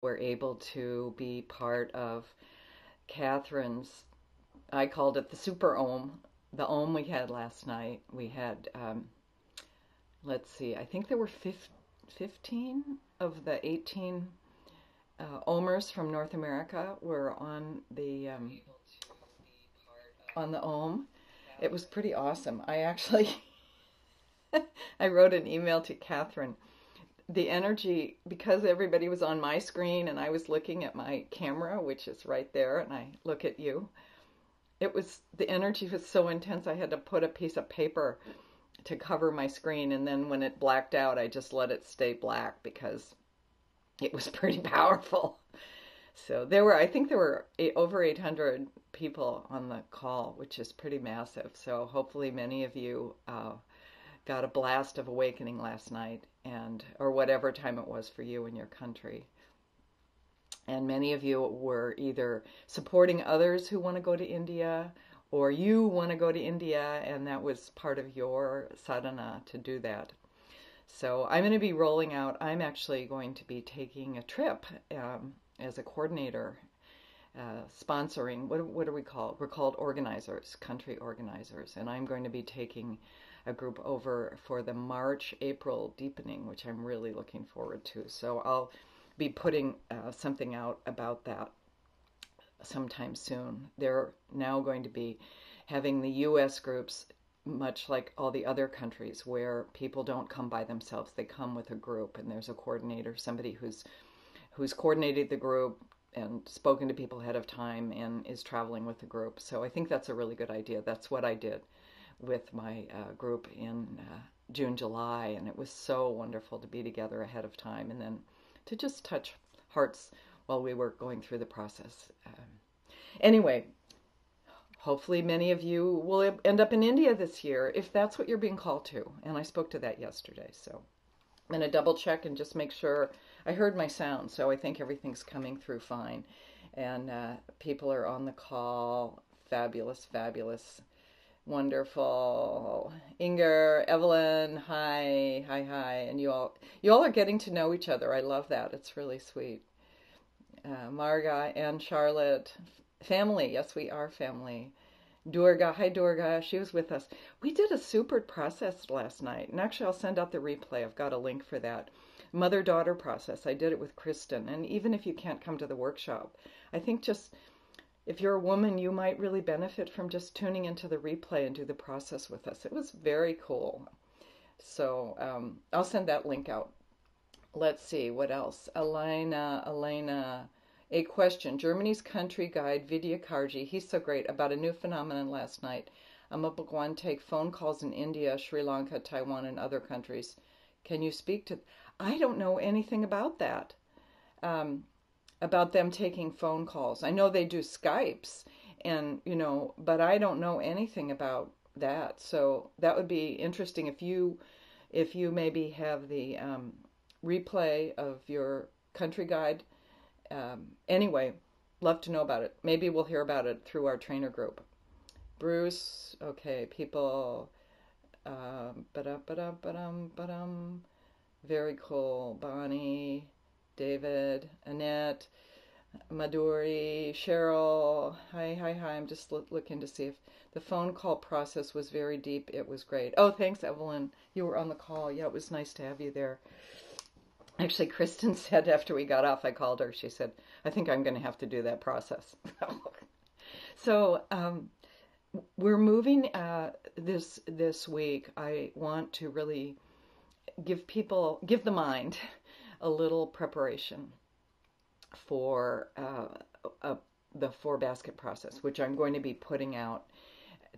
were able to be part of Catherine's, I called it the super ohm, the ohm we had last night. We had, let's see, I think there were 15 of the 18 ohmers from North America were on the ohm. It was pretty awesome. I actually I wrote an email to Catherine. The energy, because everybody was on my screen and I was looking at my camera, which is right there, and I look at you, the energy was so intense I had to put a piece of paper to cover my screen, and then when it blacked out I just let it stay black because it was pretty powerful. So I think there were over 800 people on the call, which is pretty massive. So hopefully many of you got a blast of awakening last night, or whatever time it was for you in your country. And many of you were either supporting others who want to go to India, or you want to go to India, and that was part of your sadhana to do that. So I'm going to be rolling out. I'm actually going to be taking a trip as a coordinator, sponsoring. What are we called? We're called organizers, country organizers, and I'm going to be taking a group over for the March-April deepening, which I'm really looking forward to. So I'll be putting something out about that sometime soon. They're now going to be having the U.S. groups, much like all the other countries, where people don't come by themselves. They come with a group, and there's a coordinator, somebody who's coordinated the group and spoken to people ahead of time and is traveling with the group. So I think that's a really good idea. That's what I did with my group in June, July, and it was so wonderful to be together ahead of time and then to just touch hearts while we were going through the process. Anyway, hopefully many of you will end up in India this year if that's what you're being called to, and I spoke to that yesterday. So I'm going to double check and just make sure. I heard my sound, so I think everything's coming through fine, and people are on the call. Fabulous, fabulous. Wonderful. Inger, Evelyn, hi, hi, hi. And you all are getting to know each other. I love that. It's really sweet. Marga and Charlotte, family. Yes, we are family. Durga, hi Durga. She was with us. We did a super process last night. And actually, I'll send out the replay. I've got a link for that. Mother-daughter process. I did it with Kristen. And even if you can't come to the workshop, I think just if you're a woman, you might really benefit from just tuning into the replay and do the process with us. It was very cool. So I'll send that link out. Let's see, what else? Elena, a question. Germany's country guide, Vidya Karji, he's so great, about a new phenomenon last night. Bhagwan take phone calls in India, Sri Lanka, Taiwan, and other countries. Can you speak to... I don't know anything about that. About them taking phone calls. I know they do Skypes, and but I don't know anything about that. So that would be interesting if you maybe have the replay of your country guide. Anyway, love to know about it. Maybe we'll hear about it through our trainer group. Bruce, okay, people. Very cool. Bonnie. David, Annette, Madhuri, Cheryl, hi, hi, hi. I'm just looking to see if the phone call process was very deep. It was great. Oh, thanks, Evelyn. You were on the call. Yeah, it was nice to have you there. Actually, Kristen said after we got off, I called her. She said, I think I'm going to have to do that process. So we're moving this week. I want to really give the mind a little preparation for the 4-basket process, which I'm going to be putting out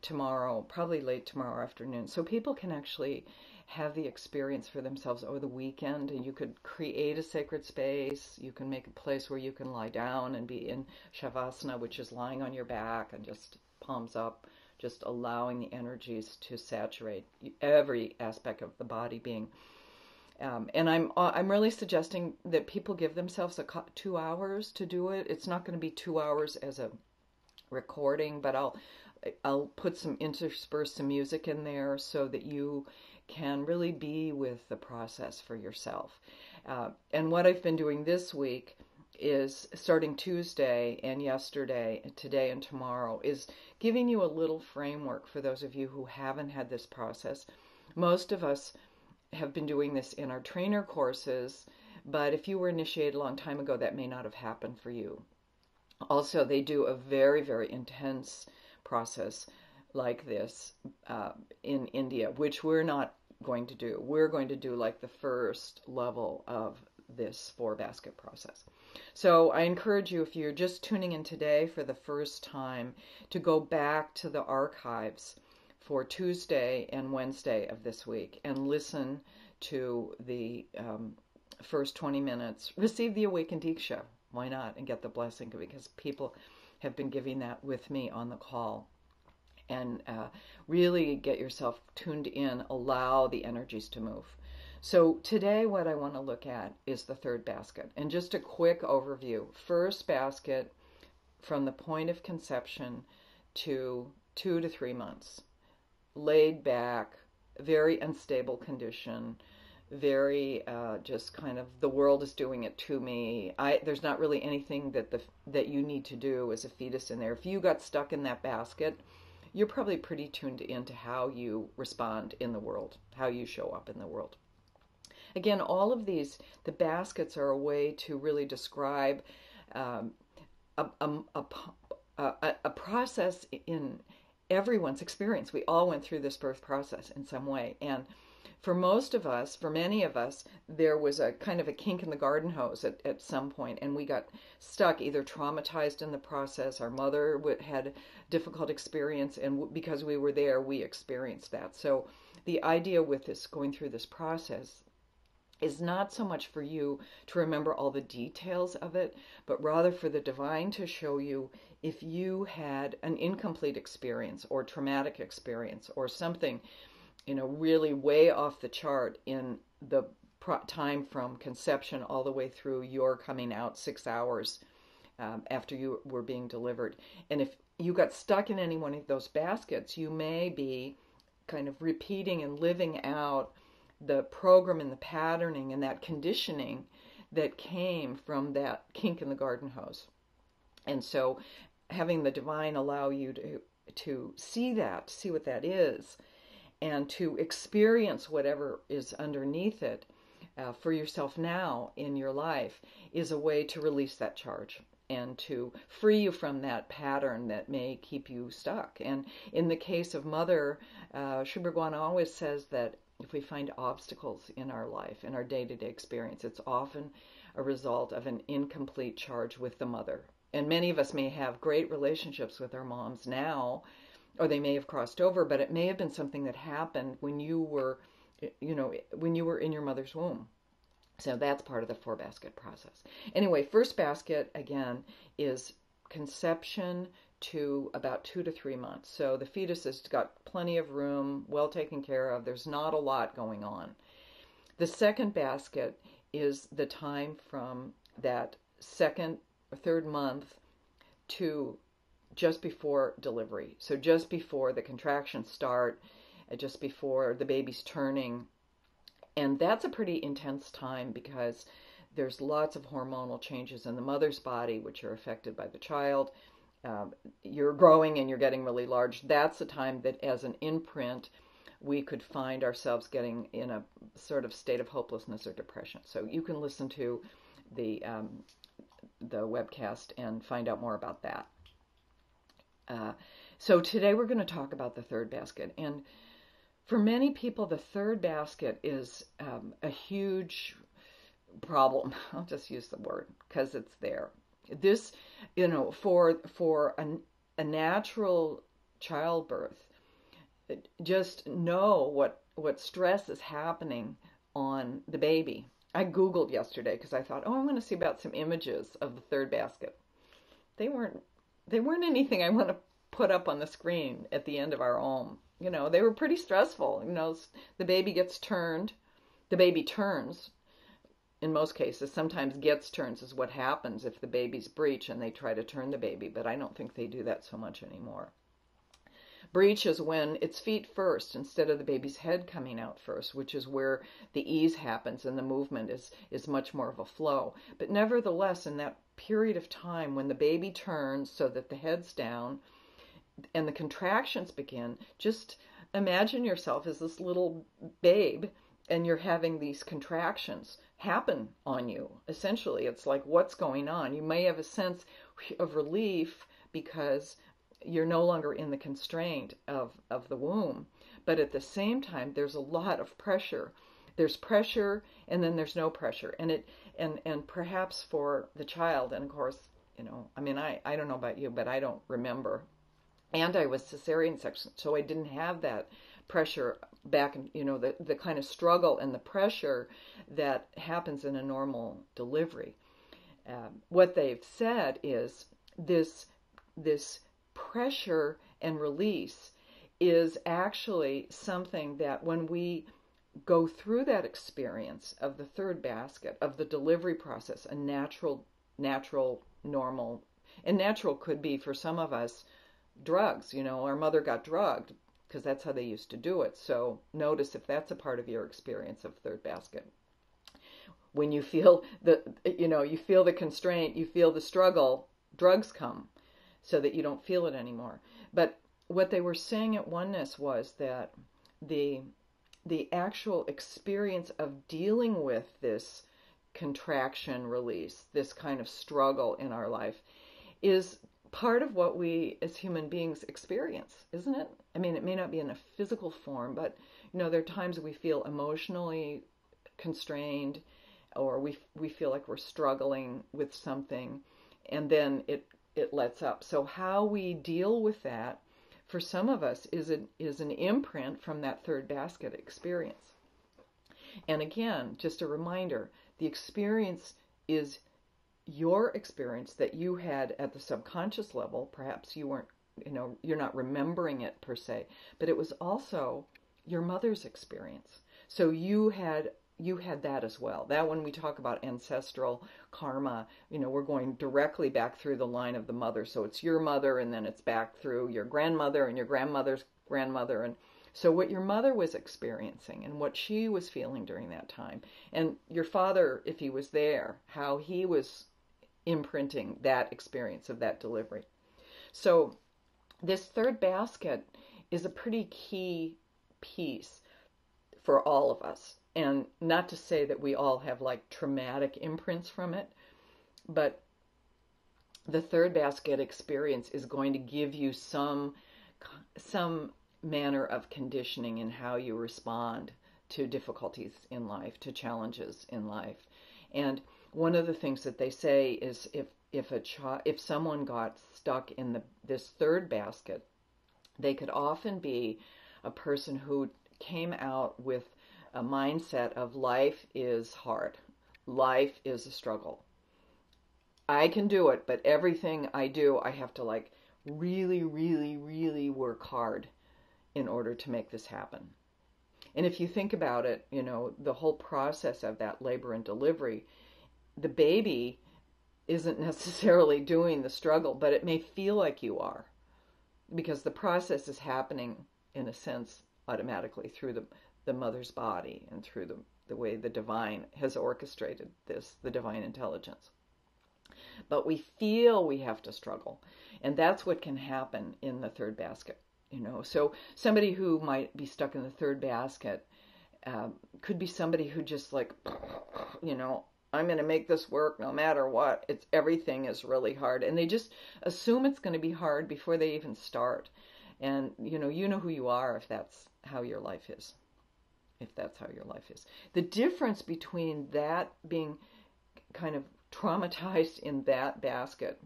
tomorrow, probably late tomorrow afternoon, so people can actually have the experience for themselves over the weekend. And you could create a sacred space. You can make a place where you can lie down and be in Shavasana, which is lying on your back and just palms up, just allowing the energies to saturate every aspect of the body being. And I'm really suggesting that people give themselves 2 hours to do it. It's not going to be 2 hours as a recording, but I'll intersperse some music in there so that you can really be with the process for yourself. And what I've been doing this week is starting Tuesday and yesterday, today and tomorrow, is giving you a little framework for those of you who haven't had this process. Most of us have been doing this in our trainer courses, but if you were initiated a long time ago, that may not have happened for you. Also, they do a very, very intense process like this in India, which we're not going to do. We're going to do like the first level of this 4-basket process. So I encourage you, if you're just tuning in today for the first time, to go back to the archives for Tuesday and Wednesday of this week and listen to the first 20 minutes. Receive the Awakened Diksha. Why not? And get the blessing, because people have been giving that with me on the call. And really get yourself tuned in. Allow the energies to move. So today what I want to look at is the 3rd basket. And just a quick overview. First basket, from the point of conception to 2 to 3 months. Laid back, very unstable condition, very just kind of, the world is doing it to me. There's not really anything that you need to do as a fetus in there. If you got stuck in that basket, you're probably pretty tuned into how you respond in the world, how you show up in the world. Again, all of these, the baskets are a way to really describe a process in everyone's experience. We all went through this birth process in some way. And for most of us, for many of us, there was a kind of a kink in the garden hose at some point, and we got stuck, either traumatized in the process. Our mother had difficult experience, and because we were there, we experienced that. So the idea with this, going through this process, is not so much for you to remember all the details of it, but rather for the divine to show you if you had an incomplete experience or traumatic experience or something, really way off the chart in the time from conception all the way through your coming out 6 hours after you were being delivered. And if you got stuck in any one of those baskets, you may be kind of repeating and living out the program and the patterning and that conditioning that came from that kink in the garden hose. And so having the divine allow you to see what that is, and to experience whatever is underneath it for yourself now in your life, is a way to release that charge and to free you from that pattern that may keep you stuck. And in the case of Mother, Sri Bhagwan always says that if we find obstacles in our life, in our day-to-day experience, it's often a result of an incomplete charge with the mother. And many of us may have great relationships with our moms now, or they may have crossed over, but it may have been something that happened when you were, when you were in your mother's womb. So that's part of the 4-basket process. Anyway, first basket, again, is conception to about 2 to 3 months. So the fetus has got plenty of room, well taken care of. There's not a lot going on. The second basket is the time from that 2nd or 3rd month to just before delivery. So just before the contractions start, just before the baby's turning. And that's a pretty intense time because there's lots of hormonal changes in the mother's body, which are affected by the child. You're growing and you're getting really large. That's the time that, as an imprint, we could find ourselves getting in a sort of state of hopelessness or depression. So you can listen to the webcast and find out more about that. So today we're going to talk about the 3rd basket. And for many people, the 3rd basket is a huge problem. I'll just use the word because it's there. This, for a natural childbirth, just know what stress is happening on the baby. I Googled yesterday because I thought, I'm going to see about some images of the 3rd basket. They weren't anything I want to put up on the screen at the end of our OM. They were pretty stressful. The baby gets turned. The baby turns. In most cases, sometimes gets turns is what happens if the baby's breech and they try to turn the baby, but I don't think they do that so much anymore. Breech is when it's feet first instead of the baby's head coming out first, which is where the ease happens and the movement is much more of a flow. But nevertheless, in that period of time when the baby turns so that the head's down and the contractions begin. Just imagine yourself as this little babe and you're having these contractions happen on you. Essentially, it's like, what's going on? You may have a sense of relief because you're no longer in the constraint of the womb. But at the same time, there's a lot of pressure. There's pressure and then there's no pressure. And perhaps for the child, and of course, I mean, I don't know about you, but I don't remember. And I was cesarean section, so I didn't have that pressure back, the kind of struggle and the pressure that happens in a normal delivery. What they've said is this pressure and release is actually something that when we go through that experience of the third basket, of the delivery process, a natural, normal, and natural could be for some of us drugs. Our mother got drugged because that's how they used to do it. So notice if that's a part of your experience of third basket. When you feel you feel the constraint, you feel the struggle, drugs come so that you don't feel it anymore. But what they were saying at Oneness was that the actual experience of dealing with this contraction release, this kind of struggle in our life, is part of what we as human beings experience, isn't it? I mean, it may not be in a physical form, but there are times we feel emotionally constrained, or we feel like we're struggling with something, and then it lets up. So how we deal with that, for some of us, is an imprint from that third basket experience. And again, just a reminder, the experience is your experience that you had at the subconscious level. Perhaps you weren't, you're not remembering it per se, but it was also your mother's experience. So you had that as well. That, when we talk about ancestral karma, we're going directly back through the line of the mother. So it's your mother, and then it's back through your grandmother and your grandmother's grandmother. And so what your mother was experiencing and what she was feeling during that time, and your father, if he was there, how he was imprinting that experience of that delivery. So this third basket is a pretty key piece for all of us. And not to say that we all have like traumatic imprints from it, but the third basket experience is going to give you some manner of conditioning in how you respond to difficulties in life, to challenges in life. And one of the things that they say is if someone got stuck in this third basket, they could often be a person who came out with a mindset of life is hard. Life is a struggle. I can do it, but everything I do, I have to like really, really, really work hard in order to make this happen. And if you think about it, the whole process of that labor and delivery, the baby isn't necessarily doing the struggle, but it may feel like you are, because the process is happening, in a sense, automatically through the mother's body and through the way the divine has orchestrated this, the divine intelligence. But we feel we have to struggle, and that's what can happen in the third basket. So somebody who might be stuck in the third basket could be somebody who just like, I'm going to make this work no matter what. Everything is really hard, and they just assume it's going to be hard before they even start. And you know who you are if that's how your life is. If that's how your life is. The difference between that being kind of traumatized in that basket,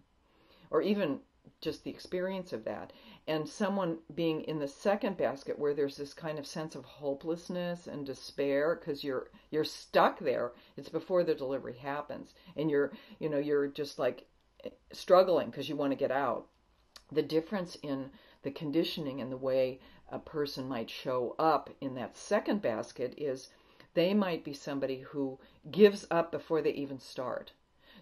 or even just the experience of that, and someone being in the second basket where there's this kind of sense of hopelessness and despair because you're stuck there. It's before the delivery happens, and you're just like struggling because you want to get out. The difference in the conditioning and the way a person might show up in that second basket is they might be somebody who gives up before they even start.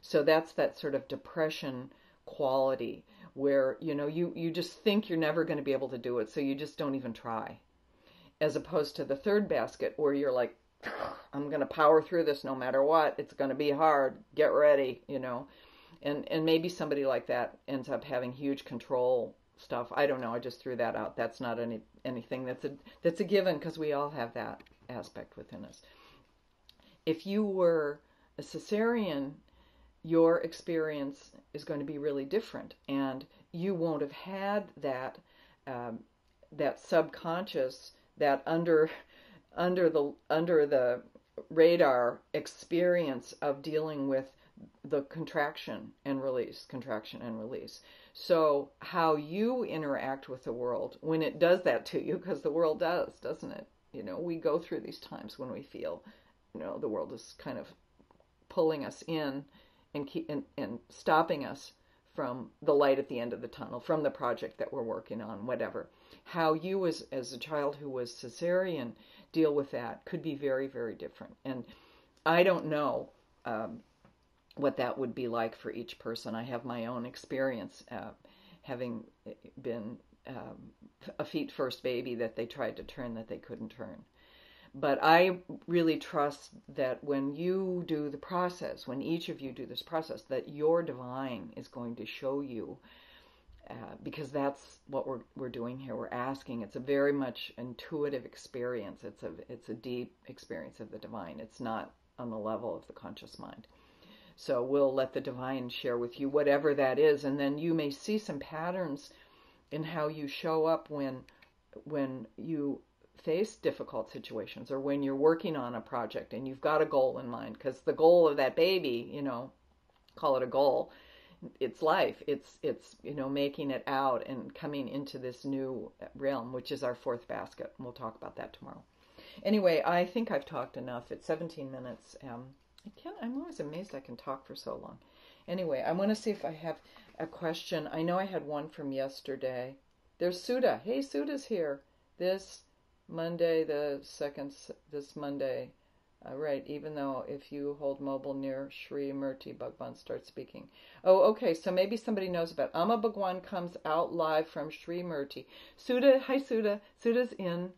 So that's that sort of depression quality where, you just think you're never going to be able to do it, so you just don't even try. As opposed to the third basket where you're like, I'm going to power through this no matter what. It's going to be hard. Get ready, And maybe somebody like that ends up having huge control stuff. I don't know. I just threw that out. That's not anything that's a given, because we all have that aspect within us. If you were a cesarean, your experience is going to be really different, and you won't have had that subconscious, that under the radar experience of dealing with the contraction and release, contraction and release. So how you interact with the world when it does that to you, because the world does, doesn't it? We go through these times when we feel, the world is kind of pulling us in and stopping us from the light at the end of the tunnel, from the project that we're working on, whatever. How you, as a child who was cesarean, deal with that could be very, very different. And I don't know what that would be like for each person. I have my own experience, having been a feet first baby that they tried to turn that they couldn't turn. But I really trust that when you do the process, when each of you do this process, that your divine is going to show you, because that's what we're doing here. We're asking. It's a very much intuitive experience. It's a deep experience of the divine. It's not on the level of the conscious mind. So we'll let the divine share with you whatever that is, and then you may see some patterns in how you show up when you face difficult situations, or when you're working on a project and you've got a goal in mind, because the goal of that baby, call it a goal, it's life, it's making it out and coming into this new realm, which is our fourth basket. We'll talk about that tomorrow. Anyway, I think I've talked enough. It's 17 minutes. I'm always amazed I can talk for so long. Anyway, I want to see if I have a question. I know I had one from yesterday. There's Sudha. Hey, Sudha's here. This Monday, this Monday. Right, even though if you hold mobile near Sri Murti, Bhagwan starts speaking. Oh, okay, so maybe somebody knows about Amma Bhagwan comes out live from Sri Murti. Sudha, hi Sudha. Sudha's in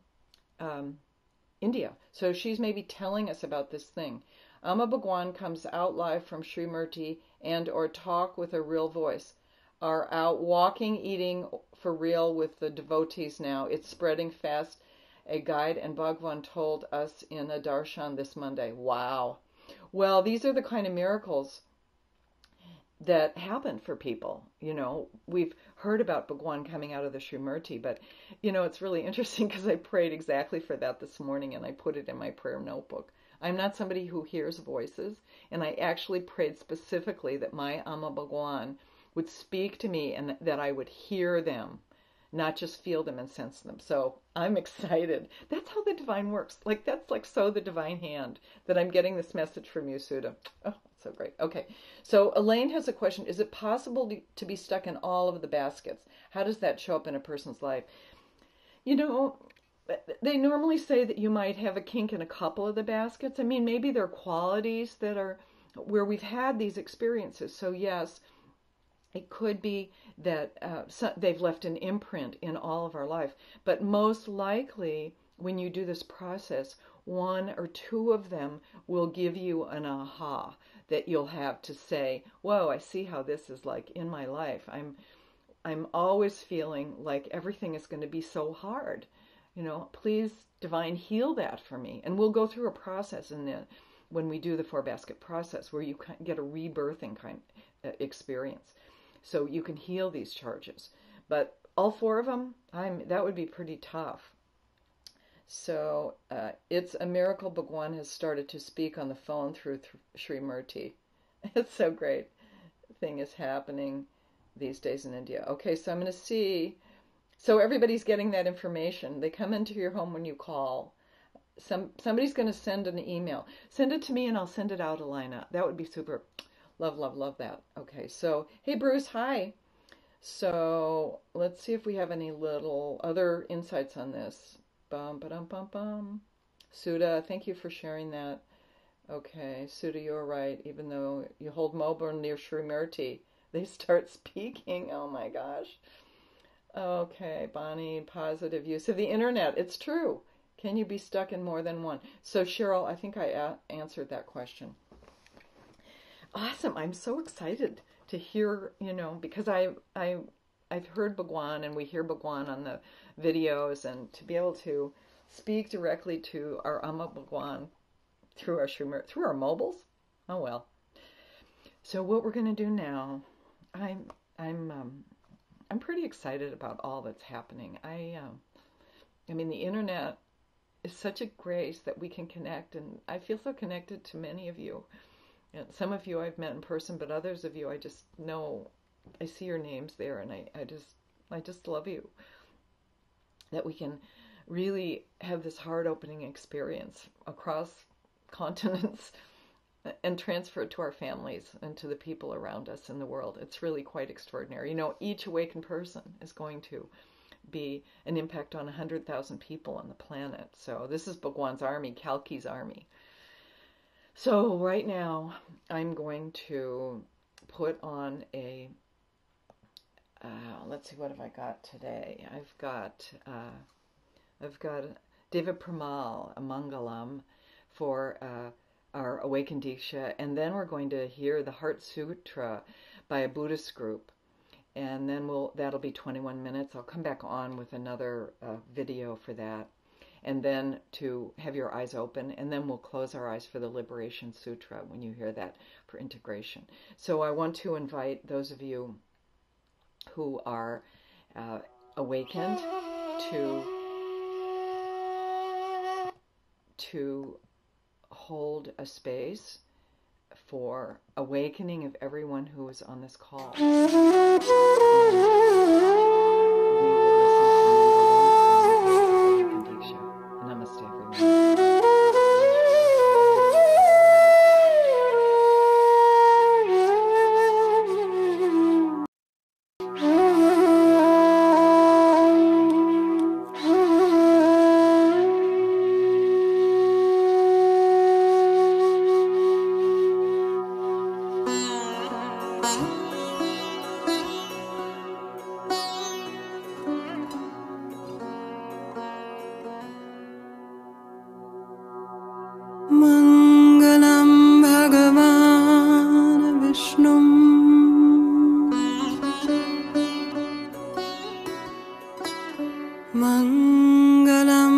India. So she's maybe telling us about this thing. Amma Bhagwan comes out live from Sri Murti and or talk with a real voice. Are out walking, eating for real with the devotees now. It's spreading fast. A guide and Bhagwan told us in a darshan this Monday. Wow. Well, these are the kind of miracles that happen for people. We've heard about Bhagwan coming out of the Srimurti, but, it's really interesting because I prayed exactly for that this morning, and I put it in my prayer notebook. I'm not somebody who hears voices, and I actually prayed specifically that my Amma Bhagwan would speak to me and that I would hear them, not just feel them and sense them. So I'm excited. That's how the divine works. That's so the divine hand that I'm getting this message from you, Sudha. Oh, so great. Okay. So Elaine has a question. Is it possible to be stuck in all of the baskets? How does that show up in a person's life? They normally say that you might have a kink in a couple of the baskets. I mean, maybe there are qualities that are where we've had these experiences. So yes, it could be that they've left an imprint in all of our life. But most likely, when you do this process, one or two of them will give you an aha that you'll have to say, whoa, I see how this is like in my life. I'm always feeling like everything is going to be so hard. Please, divine, heal that for me. And we'll go through a process when we do the 4-basket process where you get a rebirthing kind of experience. So you can heal these charges. But all 4 of them, that would be pretty tough. So it's a miracle Bhagwan has started to speak on the phone through Sri Murti. It's so great. Thing is happening these days in India. Okay, so I'm going to see. So everybody's getting that information. They come into your home when you call. Somebody's going to send an email. Send it to me and I'll send it out, Elena. That would be super. Love, love, love that. Okay, so, hey, Bruce, hi. So, let's see if we have any little other insights on this. Bum, ba-dum, bum, bum. Sudha, thank you for sharing that. Okay, Sudha, you're right. Even though you hold mobile near Srimurti, they start speaking. Oh, my gosh. Okay, Bonnie, positive use of the internet. It's true. Can you be stuck in more than one? So, Cheryl, I think I answered that question. Awesome. I'm so excited to hear, because I've heard Bhagwan, and we hear Bhagwan on the videos, and to be able to speak directly to our Amma Bhagwan through our mobiles. Oh well. So what we're going to do now, I'm pretty excited about all that's happening. I mean, the internet is such a grace that we can connect, and I feel so connected to many of you. And some of you I've met in person, but others of you I just know, I see your names there, and I just love you. That we can really have this heart-opening experience across continents and transfer it to our families and to the people around us in the world. It's really quite extraordinary. Each awakened person is going to be an impact on 100,000 people on the planet. So this is Bhagwan's army, Kalki's army. So right now I'm going to put on a, let's see, what have I got today? I've got Deva Pramal, a Mangalam for our Awakened Diksha, and then we're going to hear the Heart Sutra by a Buddhist group, and then that'll be 21 minutes. I'll come back on with another video for that, and then to have your eyes open, and then we'll close our eyes for the Liberation Sutra when you hear that, for integration. So I want to invite those of you who are awakened to hold a space for awakening of everyone who is on this call. We will listen to Mangalam and Diksha. Namaste, everyone. Mangalam Bhagavan Vishnu Mangalam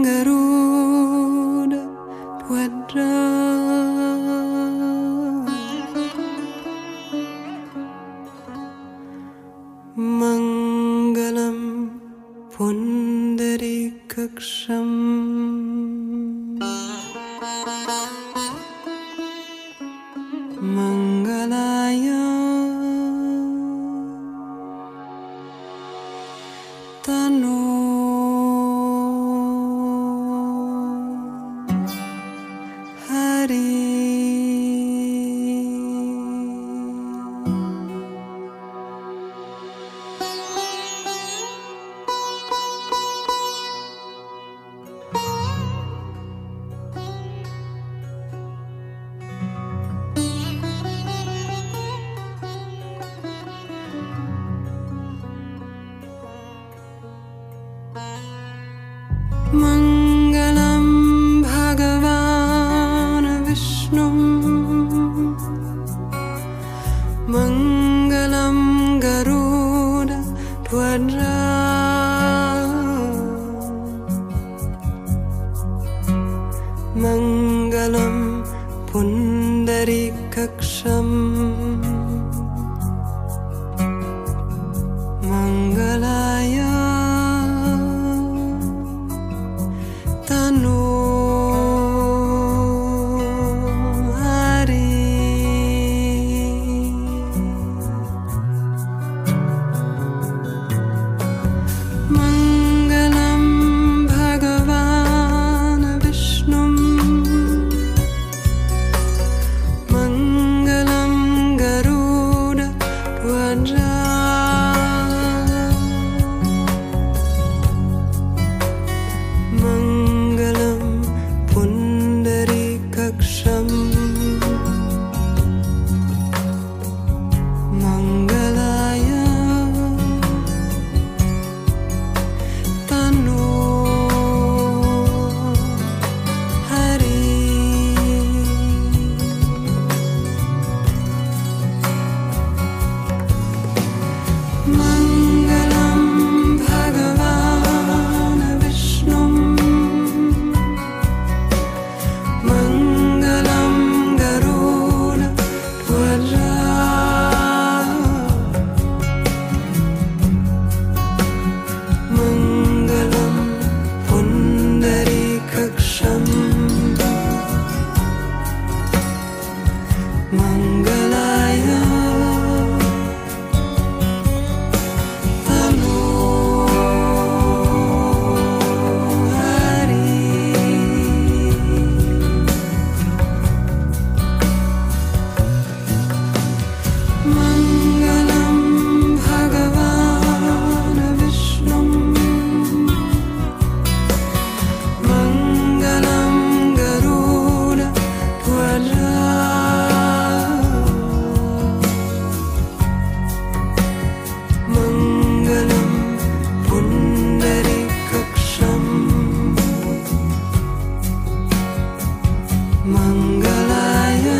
Garuda Dhwajra Mangalam Pundarikaksham Mangalaya Tanu Hari Mangalam Bhagavan Vishnu Mangalam Garuda Dhwajra Mangalam Pundarikaksham Mangalaya Tanu Hari Mangalam Bhagavan Vishnum Mangalam Garuda Twaja Mangalam Pundarikaksham Mangalaya Mangalam Bhagavan Vishnum Mangalam Garuda Twaja Mangalam Pundarikaksham Mangalaya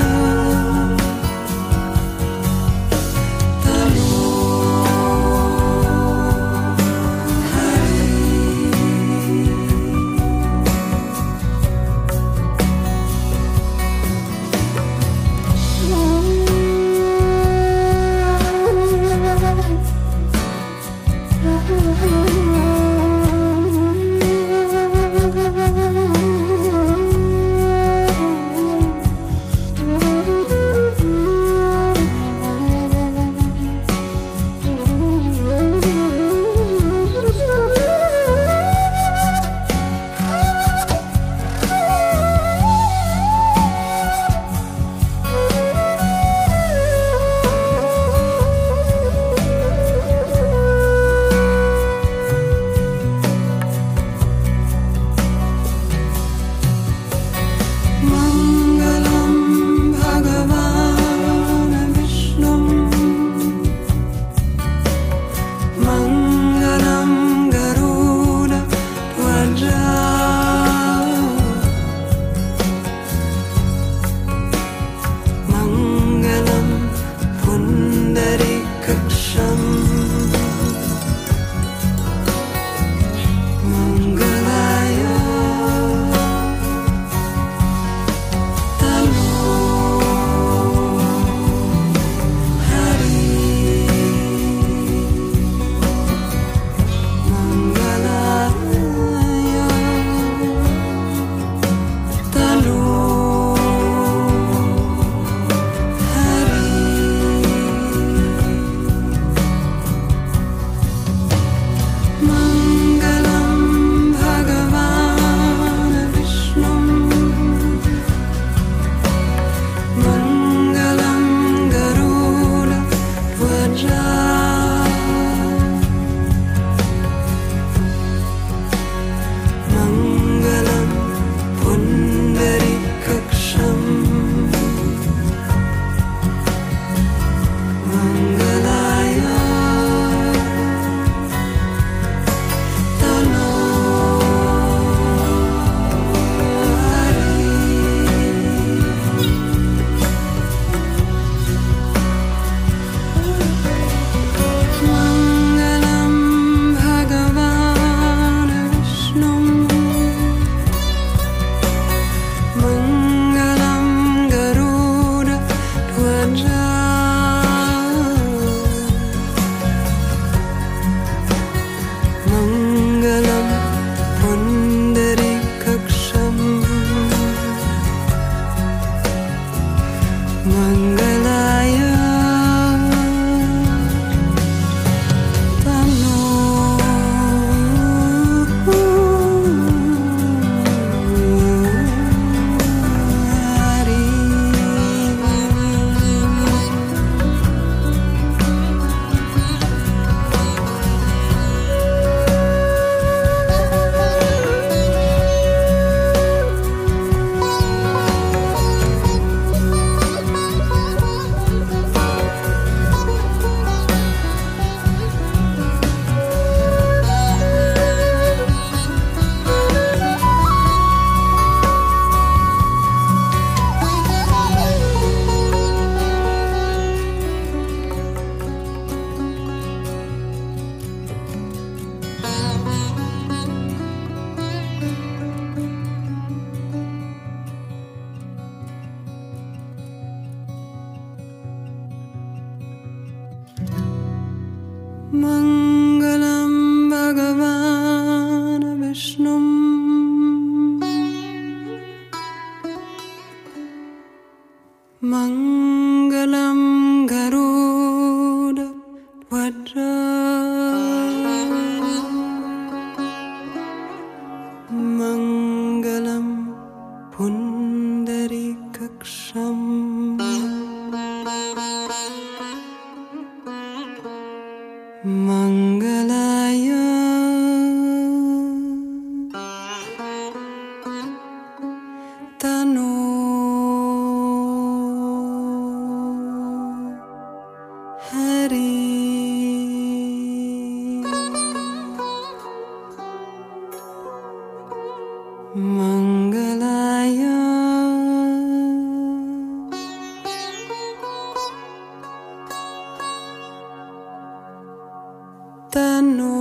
Mangalam Bhagavan Vishnum Mangalam Garuda Twaja Mangalam Pundarikaksham Mangalaya Hari Mangalam Bhagavan Vishnum Mangalam Garuda Vajra Mangalam Pundarikaksham Mangalaya Tanu Hari Mangalaya Tanu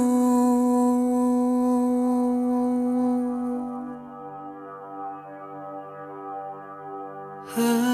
Hari